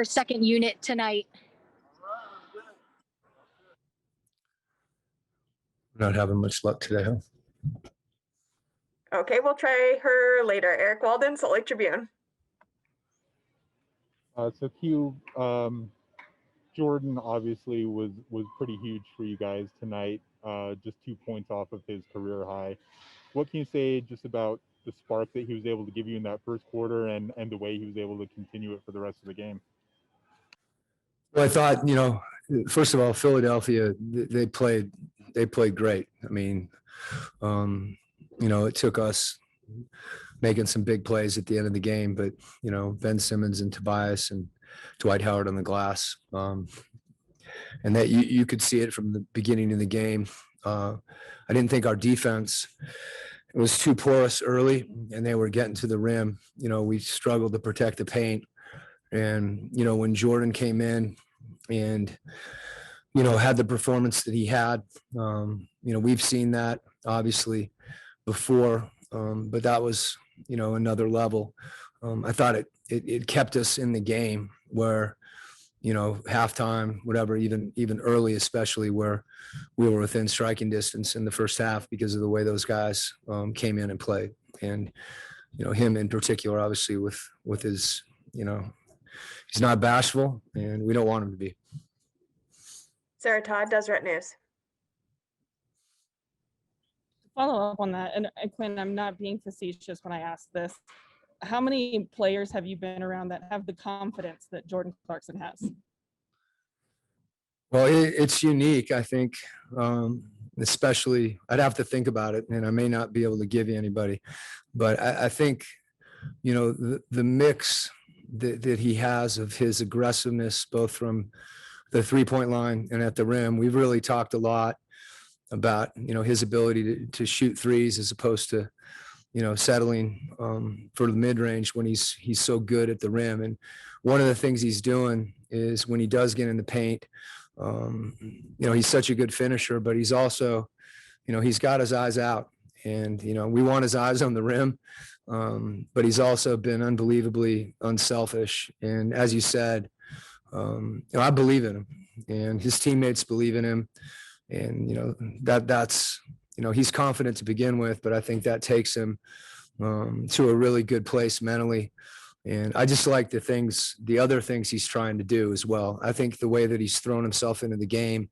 your second unit tonight? Not having much luck today, huh? Okay, we'll try her later. Eric Walden, Salt Lake Tribune. So Q, Jordan obviously was pretty huge for you guys tonight, just 2 points off of his career high. What can you say just about the spark that he was able to give you in that first quarter and the way he was able to continue it for the rest of the game? Well, I thought, first of all, Philadelphia, they played great. I mean, it took us making some big plays at the end of the game, but, Ben Simmons and Tobias and Dwight Howard on the glass. And that you could see it from the beginning of the game. I didn't think our defense was too porous early, and they were getting to the rim. We struggled to protect the paint. And, when Jordan came in and, had the performance that he had, we've seen that obviously before, but that was, another level. I thought it kept us in the game where, halftime, whatever, even early, especially where we were within striking distance in the first half because of the way those guys came in and played. And, him in particular, obviously with his, he's not bashful, and we don't want him to be. Sarah Todd, Deseret News. Follow up on that, and Quinn, I'm not being facetious when I ask this. How many players have you been around that have the confidence that Jordan Clarkson has? Well, it's unique, I think, especially I'd have to think about it, and I may not be able to give you anybody, but I think, the mix that he has of his aggressiveness, both from the 3-point line and at the rim. We've really talked a lot about, his ability to shoot threes as opposed to, settling for the mid-range when he's so good at the rim. And one of the things he's doing is when he does get in the paint, he's such a good finisher, but he's also, he's got his eyes out, and, we want his eyes on the rim. But he's also been unbelievably unselfish. And as you said, I believe in him, and his teammates believe in him. And, that's, he's confident to begin with, but I think that takes him to a really good place mentally. And I just like the other things he's trying to do as well. I think the way that he's thrown himself into the game,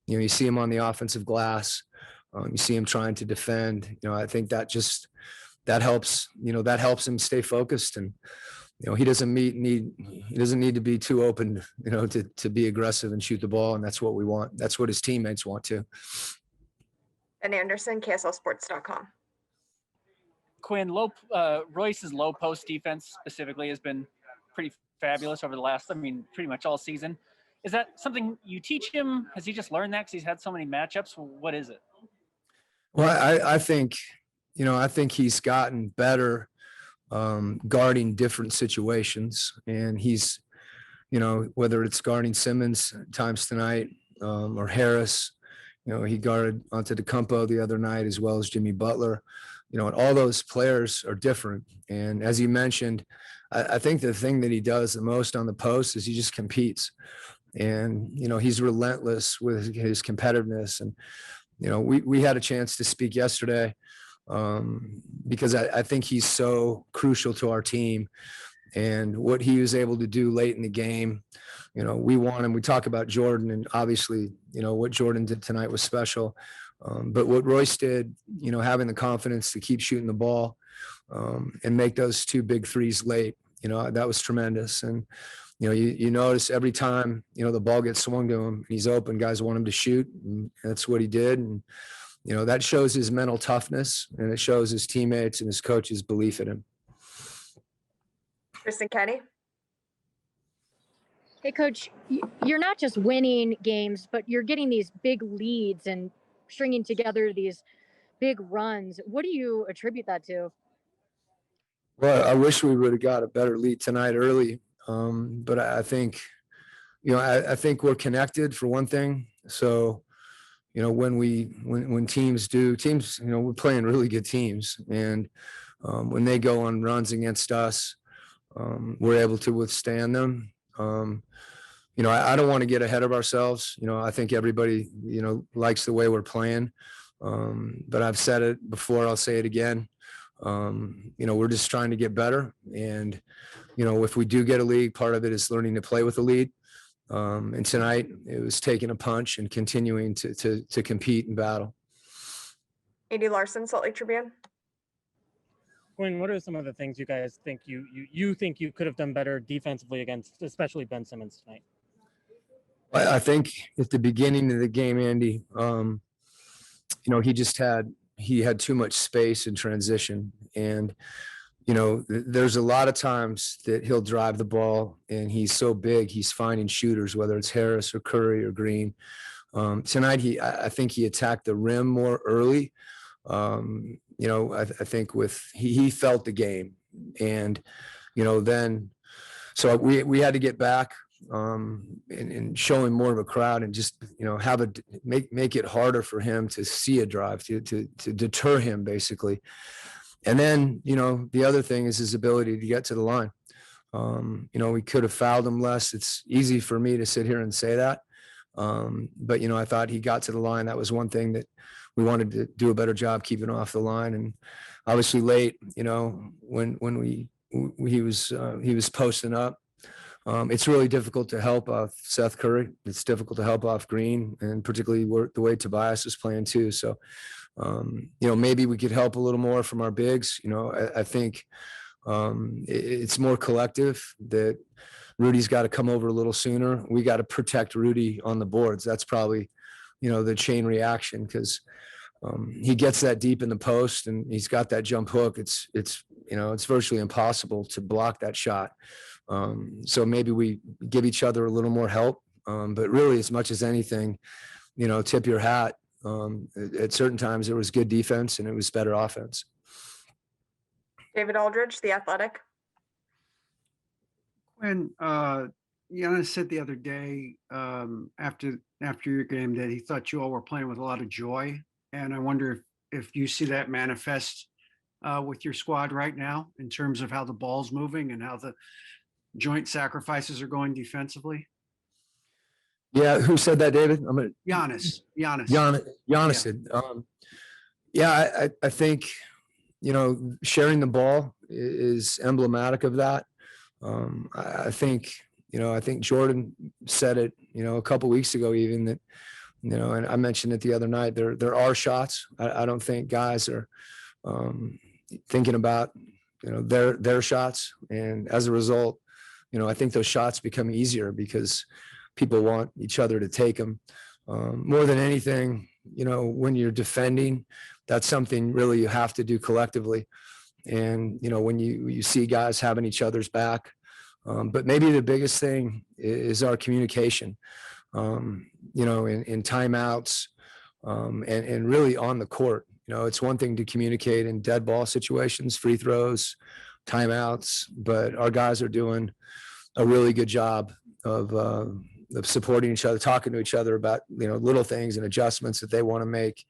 you see him on the offensive glass, you see him trying to defend, I think that helps him stay focused. And, he doesn't need to be too open, to be aggressive and shoot the ball. And that's what we want. That's what his teammates want too. Ben Anderson, KSLSports.com. Quinn, Royce's low post defense specifically has been pretty fabulous over the last, pretty much all season. Is that something you teach him? Has he just learned that because he's had so many matchups? What is it? Well, I think he's gotten better guarding different situations, and he's, whether it's guarding Simmons times tonight or Harris, he guarded Antetokounmpo the other night as well as Jimmy Butler, and all those players are different. And as you mentioned, I think the thing that he does the most on the post is he just competes, and, he's relentless with his competitiveness. And, we had a chance to speak yesterday because I think he's so crucial to our team, and what he was able to do late in the game. We want him. We talk about Jordan, and obviously, what Jordan did tonight was special. But what Royce did, having the confidence to keep shooting the ball and make those 2 big threes late, that was tremendous. And, you notice every time, the ball gets swung to him, he's open, guys want him to shoot, and that's what he did. And, that shows his mental toughness, and it shows his teammates and his coaches' belief in him. Kristen Kenny. Hey, Coach, you're not just winning games, but you're getting these big leads and stringing together these big runs. What do you attribute that to? Well, I wish we would have got a better lead tonight early, but I think, I think we're connected for one thing. So, when teams, we're playing really good teams, and when they go on runs against us, we're able to withstand them. I don't want to get ahead of ourselves. I think everybody, likes the way we're playing. But I've said it before, I'll say it again. We're just trying to get better. And, if we do get a lead, part of it is learning to play with a lead. And tonight it was taking a punch and continuing to compete and battle. AD Larson, Salt Lake Tribune. Quinn, what are some of the things you guys think you think you could have done better defensively against, especially Ben Simmons tonight? I think at the beginning of the game, Andy, he had too much space in transition. And, there's a lot of times that he'll drive the ball and he's so big, he's finding shooters, whether it's Harris or Curry or Green. Tonight, I think he attacked the rim more early. I think he felt the game. And, then, so we had to get back and show him more of a crowd and just, make it harder for him to see a drive, to deter him basically. And then, the other thing is his ability to get to the line. We could have fouled him less. It's easy for me to sit here and say that. But, I thought he got to the line. That was one thing that we wanted to do a better job keeping off the line. And obviously late, when he was posting up, it's really difficult to help off Seth Curry. It's difficult to help off Green, and particularly the way Tobias is playing too. So, maybe we could help a little more from our bigs. I think it's more collective that Rudy's got to come over a little sooner. We got to protect Rudy on the boards. That's probably, the chain reaction, because he gets that deep in the post and he's got that jump hook. It's virtually impossible to block that shot. So maybe we give each other a little more help. But really, as much as anything, tip your hat. At certain times, there was good defense and it was better offense. David Aldridge, The Athletic. When Giannis said the other day after your game that he thought you all were playing with a lot of joy, and I wonder if you see that manifest with your squad right now in terms of how the ball's moving and how the joint sacrifices are going defensively. Yeah, who said that, David? Giannis. Giannis did. I think sharing the ball is emblematic of that. I think Jordan said it, a couple of weeks ago, even that, and I mentioned it the other night, there are shots. I don't think guys are thinking about, their shots. And as a result, I think those shots become easier because people want each other to take them. More than anything, when you're defending, that's something really you have to do collectively. And, when you see guys having each other's back, but maybe the biggest thing is our communication, in timeouts, and really on the court. It's one thing to communicate in dead ball situations, free throws, timeouts, but our guys are doing a really good job of supporting each other, talking to each other about, little things and adjustments that they want to make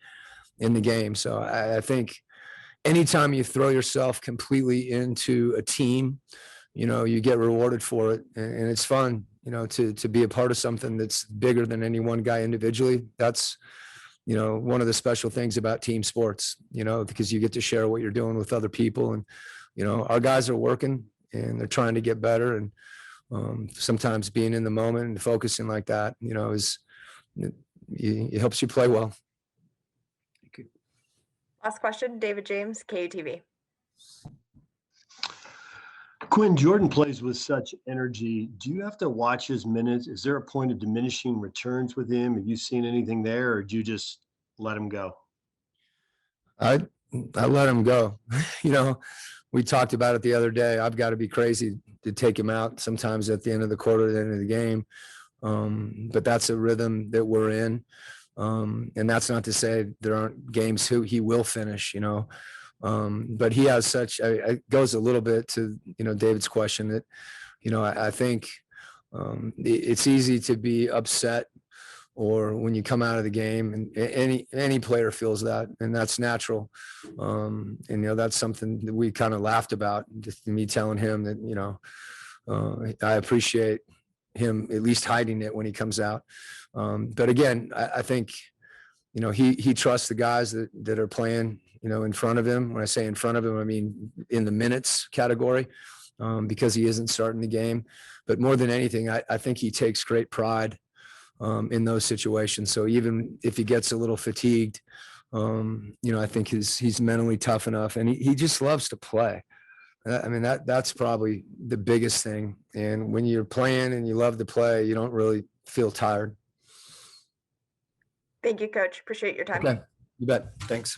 in the game. So I think anytime you throw yourself completely into a team, you get rewarded for it. And it's fun, to be a part of something that's bigger than any one guy individually. That's, one of the special things about team sports, because you get to share what you're doing with other people. And, our guys are working and they're trying to get better. And sometimes being in the moment and focusing like that, it helps you play well. Last question, David James, KUTV. Quinn, Jordan plays with such energy. Do you have to watch his minutes? Is there a point of diminishing returns with him? Have you seen anything there, or do you just let him go? I let him go. We talked about it the other day. I've got to be crazy to take him out sometimes at the end of the quarter, at the end of the game. But that's a rhythm that we're in. And that's not to say there aren't games he will finish, but he has such, it goes a little bit to, David's question that, I think it's easy to be upset or when you come out of the game, and any player feels that, and that's natural. And, that's something that we kind of laughed about, just me telling him that, I appreciate, him at least hiding it when he comes out. But again, I think, you know, he trusts the guys that are playing, you know, in front of him. When I say in front of him, I mean in the minutes category, because he isn't starting the game. But more than anything, I think he takes great pride in those situations. So even if he gets a little fatigued, you know, I think he's mentally tough enough, and he just loves to play. I mean, that's probably the biggest thing. And when you're playing and you love to play, you don't really feel tired. Thank you, Coach. Appreciate your time. Okay, you bet. Thanks.